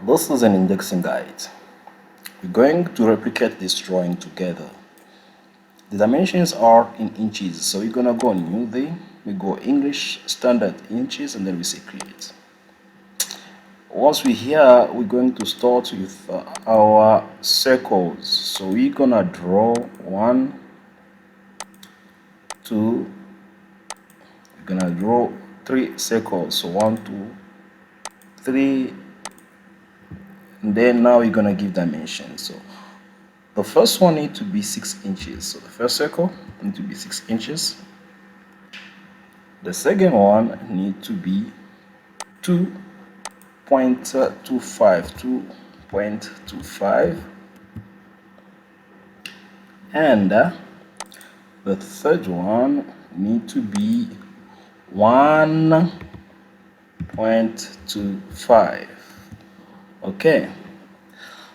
This is an indexing guide. We're going to replicate this drawing together. The dimensions are in inches, so we're gonna go new there. We go English standard inches, and then we say create. Once we're here, we're going to start with our circles. So we're gonna draw 1, 2. We're gonna draw 3 circles. So 1, 2, 3. And then now we're gonna give dimensions. So the first one needs to be 6 inches. So the first circle needs to be 6 inches. The second one needs to be 2.25. And the third one needs to be 1.25. Okay,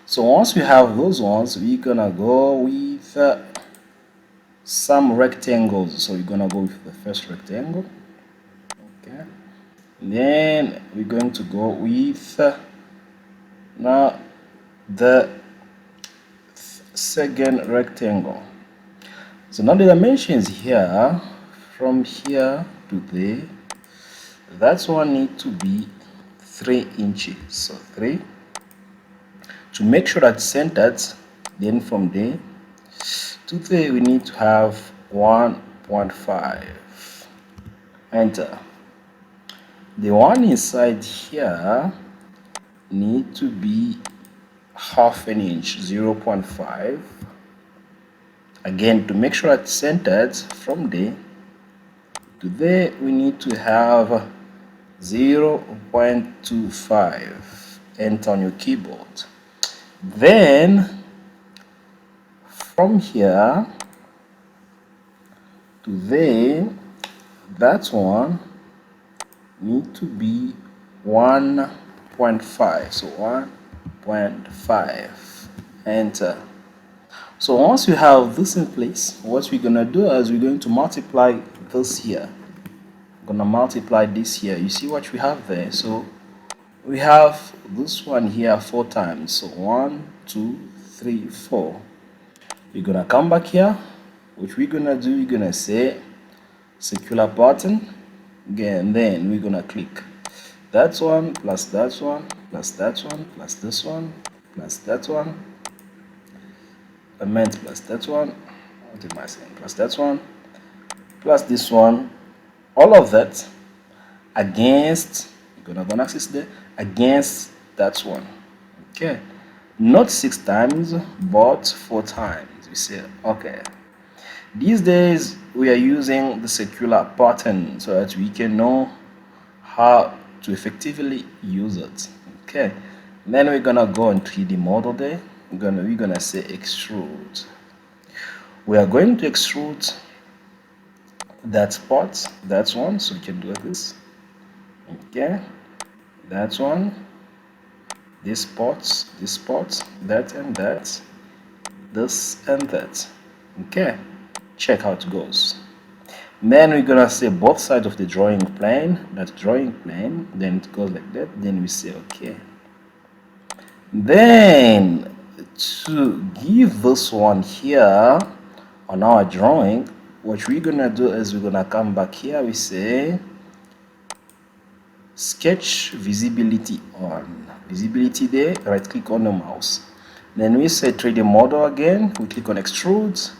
so once we have those ones, we're gonna go with some rectangles. So we're gonna go with the first rectangle. Okay, and then we're going to go with now the second rectangle. So now the dimensions here, from here to there, that one need to be 3 inches. So 3. To make sure that's centered, then from there to there we need to have 1.5. Enter. The one inside here need to be half an inch, 0.5. Again, to make sure it's centered, from there to there we need to have 0.25. Enter on your keyboard. Then from here to there, that one need to be 1.5. So 1.5. Enter. So once you have this in place, what we're gonna do is we're going to multiply this here. I'm gonna multiply this here. You see what we have there? So we have this one here 4 times. So 1, 2, 3, 4. We're gonna come back here. What we're gonna do, we're gonna say circular pattern again, then we're gonna click that one plus that one plus that one plus this one plus that one, plus that one, plus that one plus this one, all of that against, we're gonna access there against that one. Okay, not 6 times but 4 times. We say okay. These days we are using the circular pattern so that we can know how to effectively use it. Okay, then we're gonna go on 3D model there. We're gonna say extrude. We are going to extrude that part, that one, so we can do this. Okay, that one, this part, that and that, this and that. Okay, check how it goes. Then we're gonna say both sides of the drawing plane, that drawing plane, then it goes like that. Then we say okay. Then to give this one here on our drawing, what we're gonna do is we're gonna come back here. We say sketch visibility on, visibility there, right click on the mouse. Then we say 3D model again. We click on extrude.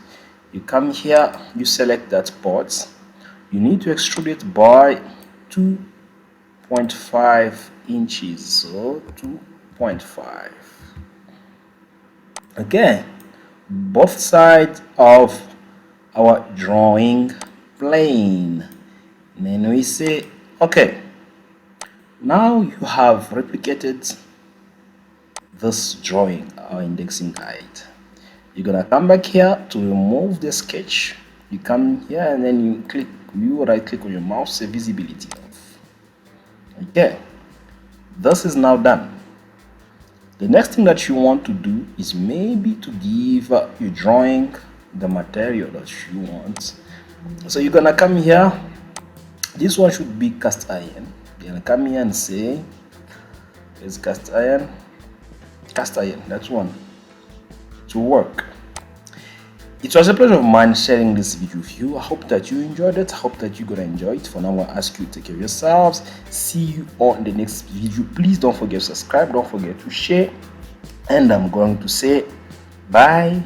You come here, you select that part. You need to extrude it by 2.5 inches. So 2.5. Okay, both sides of our drawing plane. And then we say okay. Now you have replicated this drawing, our indexing guide. You're gonna come back here to remove the sketch. You come here and then you right click on your mouse, say visibility off. Okay, this is now done. The next thing that you want to do is maybe to give your drawing the material that you want. So you're gonna come here. This one should be cast iron. You're gonna come here and say There's cast iron, that's one to work. It was a pleasure of mine sharing this video with you. I hope that you enjoyed it. I hope that you're gonna enjoy it. For now, I'll ask you to take care of yourselves. See you on the next video. Please don't forget to subscribe, don't forget to share, and I'm going to say bye.